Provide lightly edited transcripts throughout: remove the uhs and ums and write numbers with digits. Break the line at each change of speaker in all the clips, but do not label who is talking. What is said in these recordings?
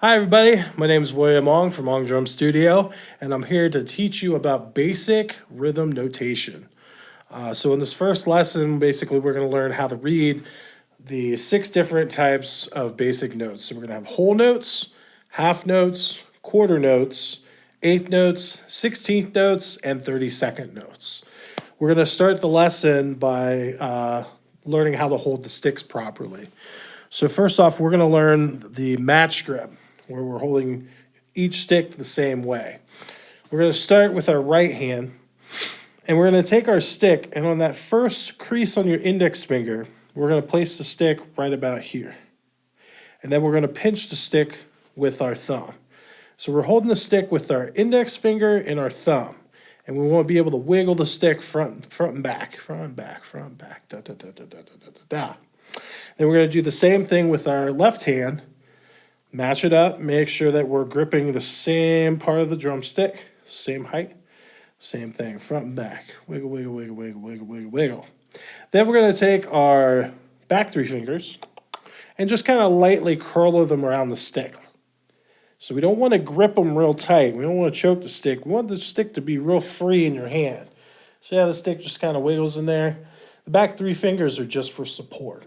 Hi everybody, my name is William Ong from Ong Drum Studio, and I'm here to teach you about basic rhythm notation. So in this first lesson, basically we're going to learn how to read the 6 different types of basic notes. So we're going to have whole notes, half notes, quarter notes, eighth notes, 16th notes, and 32nd notes. We're going to start the lesson by learning how to hold the sticks properly. So first off, we're going to learn the match grip, where we're holding each stick the same way. We're going to start with our right hand, and we're going to take our stick, and on that first crease on your index finger, we're going to place the stick right about here. And then we're going to pinch the stick with our thumb. So we're holding the stick with our index finger and our thumb. And we want to be able to wiggle the stick front and back, da, da, da, da, da, da, da, da. Then we're going to do the same thing with our left hand. Match it up, make sure that we're gripping the same part of the drumstick, same height, same thing, front and back. Wiggle, wiggle, wiggle, wiggle, wiggle, wiggle, wiggle. Then we're going to take our back 3 fingers and just kind of lightly curl them around the stick. So we don't want to grip them real tight. We don't want to choke the stick. We want the stick to be real free in your hand. So yeah, the stick just kind of wiggles in there. The back 3 fingers are just for support.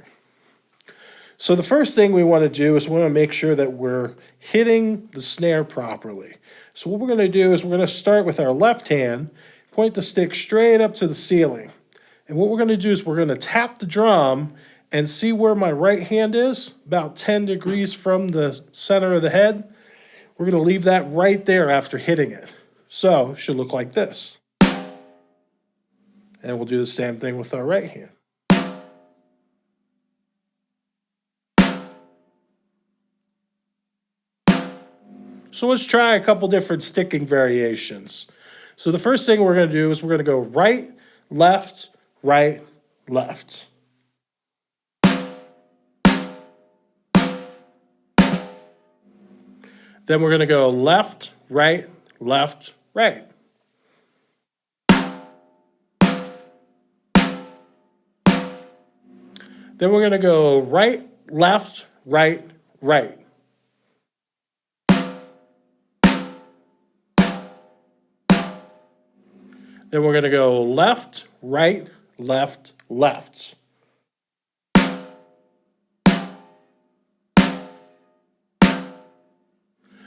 So the first thing we want to do is we want to make sure that we're hitting the snare properly. So what we're going to do is we're going to start with our left hand, point the stick straight up to the ceiling. And what we're going to do is we're going to tap the drum and see where my right hand is, about 10 degrees from the center of the head. We're going to leave that right there after hitting it. So it should look like this. And we'll do the same thing with our right hand. So let's try a couple different sticking variations. So the first thing we're going to do is we're going to go right, left, right, left. Then we're going to go left, right, left, right. Then we're going to go right, left, right, right. Then we're going to go left, right, left, left.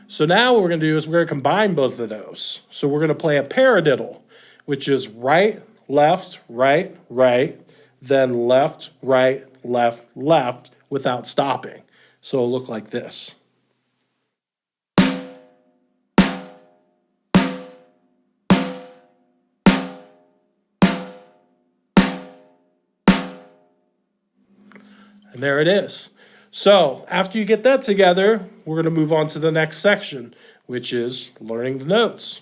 So now what we're going to do is we're going to combine both of those. So we're going to play a paradiddle, which is right, left, right, right, then left, right, left, left without stopping. So it'll look like this. And there it is. So after you get that together, we're going to move on to the next section, which is learning the notes.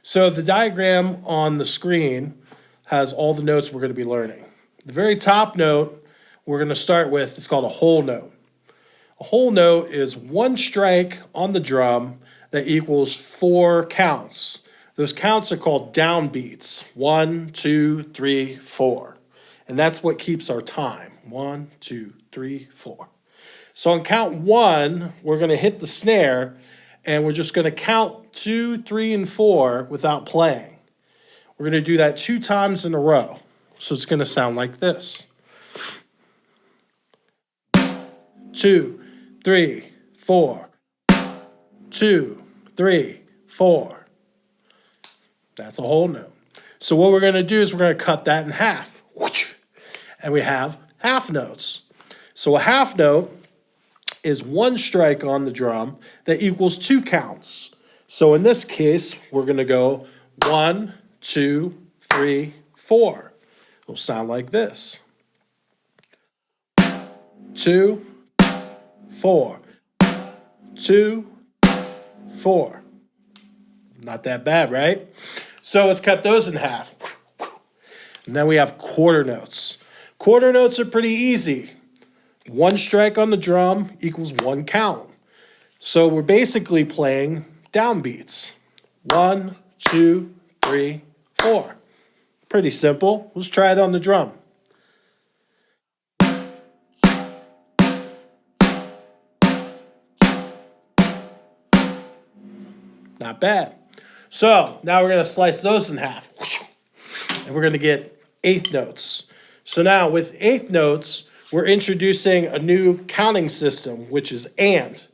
So the diagram on the screen has all the notes we're going to be learning. The very top note we're going to start with is called a whole note. A whole note is one strike on the drum that equals 4 counts. Those counts are called downbeats. 1, 2, 3, 4. And that's what keeps our time. 1, 2, 3, 4. So on count 1, we're going to hit the snare, and we're just going to count 2, 3, and 4 without playing. We're going to do that 2 times in a row. So it's going to sound like this. 2, 3, 4. 2, 3, 4. That's a whole note. So what we're going to do is we're going to cut that in half. And we have half notes. So a half note is one strike on the drum that equals 2 counts. So in this case, we're going to go 1, 2, 3, 4. It'll sound like this. 2, 4. 2, 4. Not that bad, right? So let's cut those in half. And then we have quarter notes. Quarter notes are pretty easy. One strike on the drum equals 1 count. So we're basically playing downbeats. 1, 2, 3, 4. Pretty simple. Let's try it on the drum. Not bad. So now we're going to slice those in half. And we're going to get eighth notes. So now with eighth notes, we're introducing a new counting system, which is and.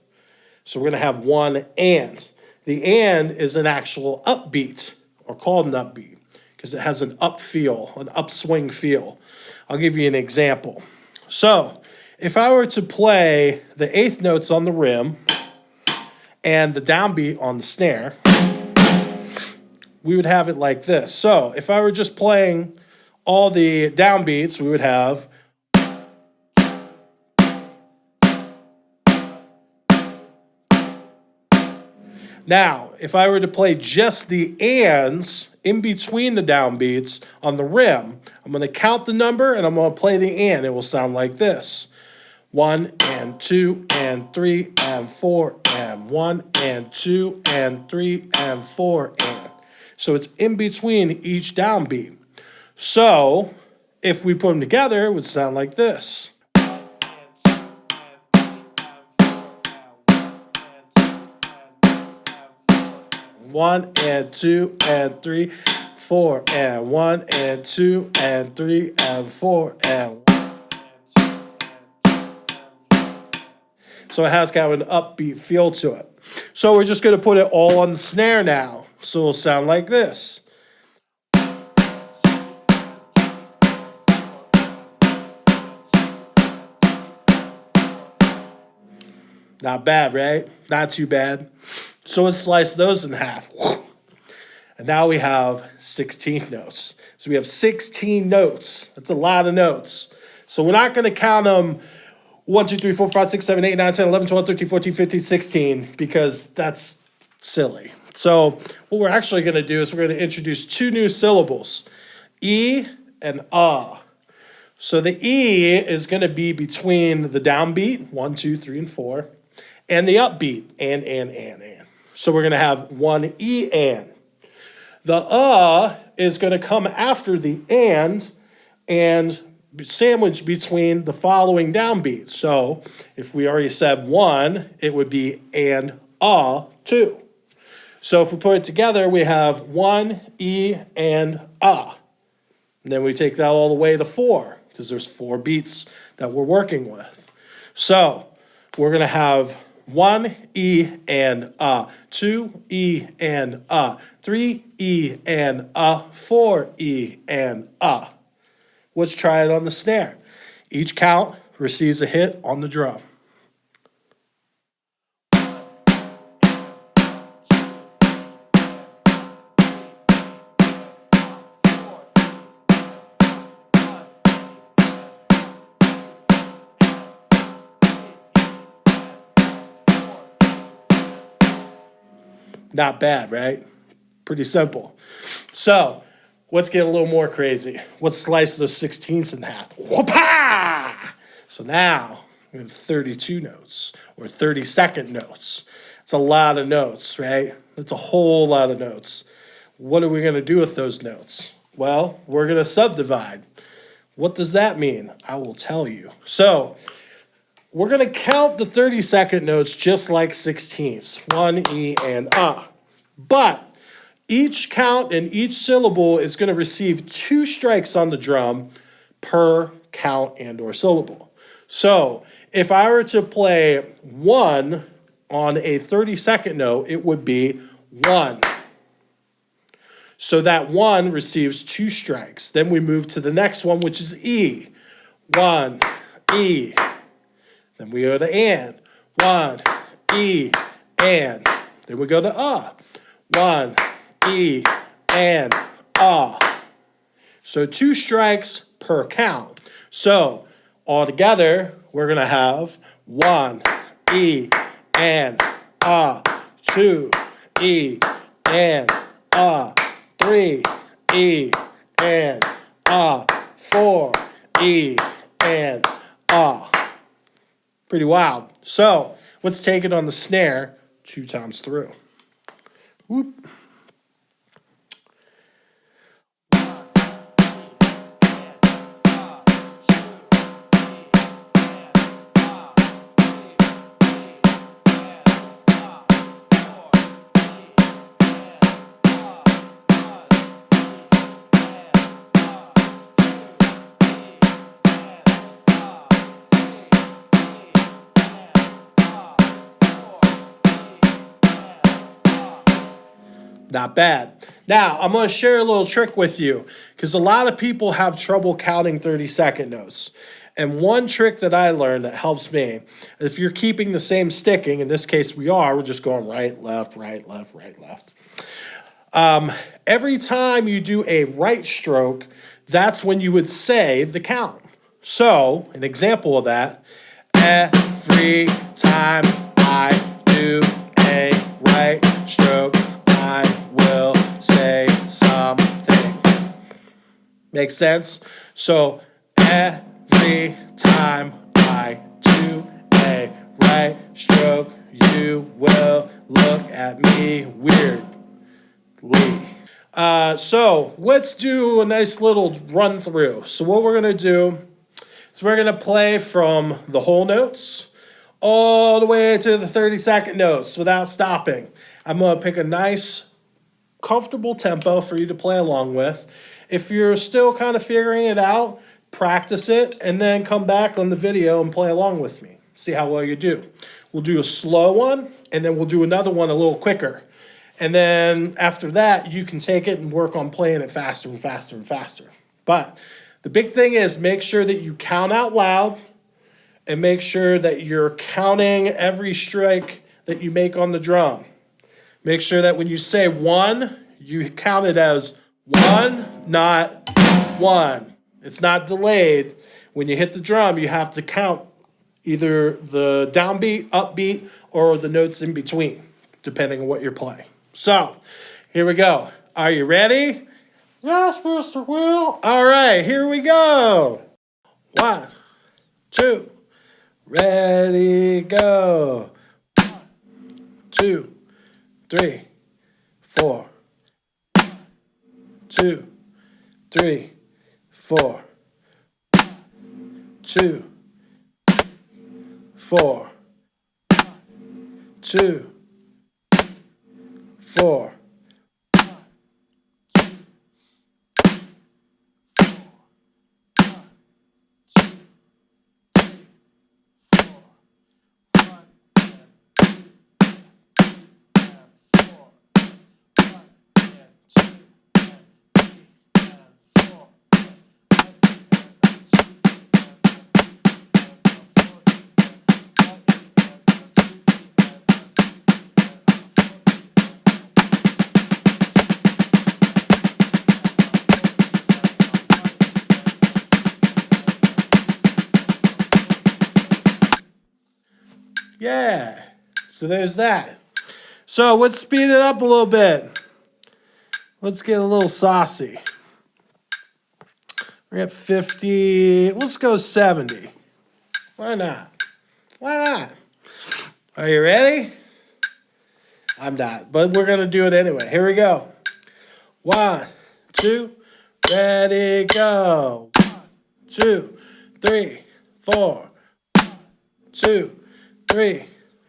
So we're going to have one and. The and is an actual upbeat, or called an upbeat, because it has an up feel, an upswing feel. I'll give you an example. So if I were to play the eighth notes on the rim and the downbeat on the snare, we would have it like this. So if I were just playing all the downbeats, we would have now, if I were to play just the ands in between the downbeats on the rim, I'm going to count the number and I'm going to play the and. It will sound like this. 1 and 2 and 3 and 4 and 1 and 2 and 3 and 4 and. So it's in between each downbeat. So if we put them together, it would sound like this. 1 and 2 and 3, 4 and 1 and 2 and 3 and 4 and 1. So it has kind of an upbeat feel to it. So we're just going to put it all on the snare now. So it'll sound like this. Not bad, right? Not too bad. So let's slice those in half. And now we have 16 notes. So we have 16 notes. That's a lot of notes. So we're not going to count them 1, 2, 3, 4, 5, 6, 7, 8, 9, 10, 11, 12, 13, 14, 15, 16, because that's silly. So what we're actually going to do is we're going to introduce two new syllables, E and ah. So the E is going to be between the downbeat, 1, 2, 3, and 4, and the upbeat, and. So we're going to have one E and. The is going to come after the and sandwiched between the following downbeats. So if we already said 1, it would be and 2. So if we put it together, we have 1 E and And then we take that all the way to 4, because there's 4 beats that we're working with. So we're going to have 1 E and 2 E and 3 E and 4 E and Let's try it on the snare. Each count receives a hit on the drum. Not bad, right? Pretty simple. So let's get a little more crazy. Let's slice those 16ths in half. Whoop-ah! So now we have 32 notes, or 32nd notes. It's a lot of notes, right? That's a whole lot of notes. What are we going to do with those notes? Well, we're going to subdivide. What does that mean? I will tell you. So we're going to count the 32nd notes just like 16ths. 1 E and But each count and each syllable is going to receive 2 strikes on the drum per count and or syllable. So if I were to play 1 on a 32nd note, it would be 1. So that 1 receives 2 strikes. Then we move to the next one, which is E. 1, E. Then we go to and. 1, E, and. Then we go to 1, E, and So 2 strikes per count. So altogether, we're going to have 1, E, and 2, E, and 3, E, and 4, E, and Pretty wild. So let's take it on the snare 2 times through. Whoop. Not bad. Now, I'm going to share a little trick with you because a lot of people have trouble counting 30-second notes. And one trick that I learned that helps me, if you're keeping the same sticking, in this case we're just going right, left, right, left, right, left. Every time you do a right stroke, that's when you would say the count. So, an example of that, every time I do a right stroke, I will say something. Make sense? So, every time I do a right stroke, you will look at me weirdly. So let's do a nice little run through. So what we're going to do is we're going to play from the whole notes all the way to the 30-second notes without stopping. I'm going to pick a nice, comfortable tempo for you to play along with. If you're still kind of figuring it out, practice it, and then come back on the video and play along with me. See how well you do. We'll do a slow one, and then we'll do another one a little quicker. And then after that, you can take it and work on playing it faster and faster and faster. But the big thing is make sure that you count out loud and make sure that you're counting every strike that you make on the drum. Make sure that when you say one, you count it as one, not one. It's not delayed. When you hit the drum, you have to count either the downbeat, upbeat, or the notes in between, depending on what you're playing. So, here we go. Are you ready? Yes, Mr. Will. All right, here we go. 1, 2, ready, go. 1, 2, 3, 4. 2, 3, 4. 2, 4. 2, 4. Yeah, so there's that. So let's speed it up a little bit. Let's get a little saucy. We're at 50. Let's go 70. Why not? Why not? Are you ready? I'm not, but we're going to do it anyway. Here we go. 1, 2, ready, go. 1, 2, 3, 4. 1, 2, 3,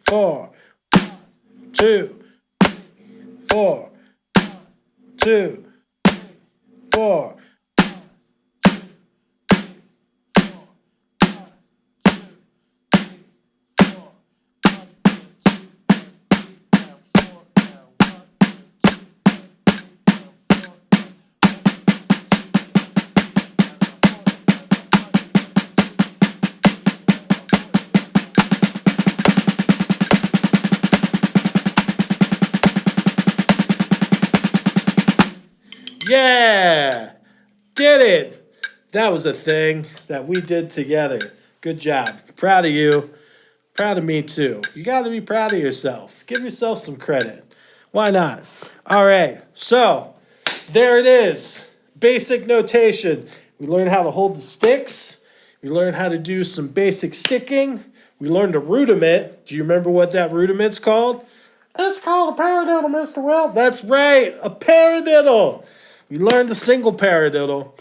4. 1, 2, 3, 4. 1, 2, 3, 4. Yeah, did it. That was a thing that we did together. Good job. Proud of you. Proud of me too. You got to be proud of yourself. Give yourself some credit. Why not? All right. So there it is. Basic notation. We learned how to hold the sticks. We learned how to do some basic sticking. We learned a rudiment. Do you remember what that rudiment's called? It's called a paradiddle, Mr. Will. That's right, a paradiddle. We learned a single paradiddle.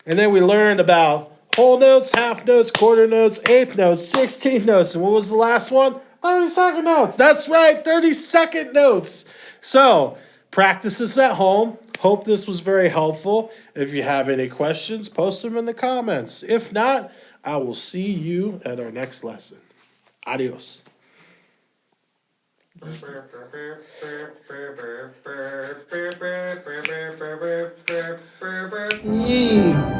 And then we learned about whole notes, half notes, quarter notes, eighth notes, 16 notes. And what was the last one? 30-second notes. That's right, 30-second notes. So practice this at home. Hope this was very helpful. If you have any questions, post them in the comments. If not, I will see you at our next lesson. Adios. Yee.